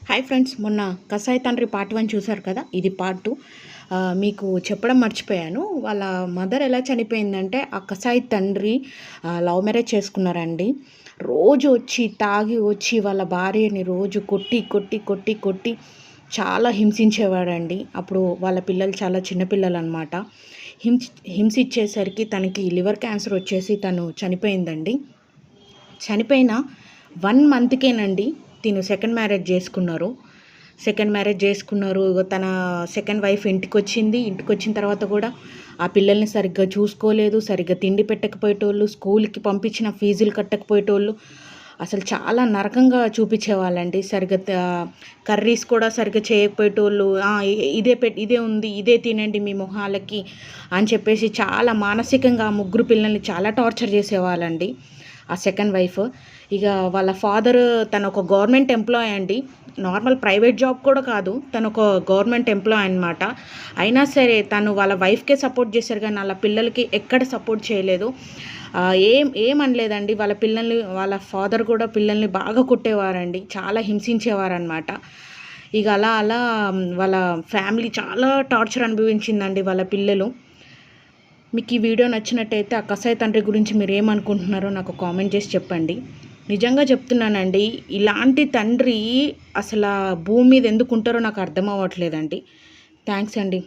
Hi friends, మొన్న కసాయి తండ్రి పార్ట్ 1 చూశారు కదా. ఇది పార్ట్ 2. మీకు చెప్పడం మర్చిపోయాను. వాళ్ళ మదర్ ఎలా చనిపోయిందంటే, ఆ కసాయి తండ్రి లవ్ మ్యారేజ్ చేసుకున్నారండి. రోజు వచ్చి తాగి వచ్చి వాళ్ళ భార్యని రోజు కొట్టి కొట్టి కొట్టి కొట్టి చాలా హింసించేవాడండి. అప్పుడు వాళ్ళ పిల్లలు చాలా చిన్నపిల్లలు అనమాట. హింసించేసరికి తనకి లివర్ క్యాన్సర్ వచ్చేసి తను చనిపోయిందండి. చనిపోయిన 1 మంత్కేనండి తిను సెకండ్ మ్యారేజ్ చేసుకున్నారు. ఇగో తన సెకండ్ వైఫ్ ఇంటికొచ్చింది. ఇంటికొచ్చిన తర్వాత కూడా ఆ పిల్లల్ని సరిగ్గా చూసుకోలేదు. సరిగ్గా తిండి పెట్టకపోయేటోళ్ళు, స్కూల్‌కి పంపించిన ఫీజులు కట్టకపోయేటోళ్ళు. అసలు చాలా నరకంగా చూపించేవాళ్ళండి. కర్రీస్ కూడా సరిగ్గా చేయకపోయేటోళ్ళు. ఇదే ఉంది, ఇదే తినండి మీ మొహాలకి అని చెప్పేసి చాలా మానసికంగా ఆ ముగ్గురు పిల్లల్ని చాలా టార్చర్ చేసేవాళ్ళండి ఆ సెకండ్ వైఫ్. ఇక వాళ్ళ ఫాదర్ తను ఒక గవర్నమెంట్ ఎంప్లాయ్ అండి. నార్మల్ ప్రైవేట్ జాబ్ కూడా కాదు, తను ఒక గవర్నమెంట్ ఎంప్లాయ్ అనమాట. అయినా సరే తను వాళ్ళ వైఫ్కే సపోర్ట్ చేశారు, కానీ వాళ్ళ పిల్లలకి ఎక్కడ సపోర్ట్ చేయలేదు. ఏమనలేదండి. వాళ్ళ ఫాదర్ కూడా పిల్లల్ని బాగా కొట్టేవారండి, చాలా హింసించేవారనమాట. ఇక అలా అలా వాళ్ళ ఫ్యామిలీ చాలా టార్చర్ అనుభవించిందండి వాళ్ళ పిల్లలు. మీకు ఈ వీడియో నచ్చినట్టయితే ఆ కసాయి తండ్రి గురించి మీరు ఏమనుకుంటున్నారో నాకు కామెంట్ చేసి చెప్పండి. నిజంగా చెప్తున్నానండి, ఇలాంటి తండ్రి అసలు భూమి మీద ఎందుకు ఉంటారో నాకు అర్థం అవ్వట్లేదండి. థ్యాంక్స్ అండి.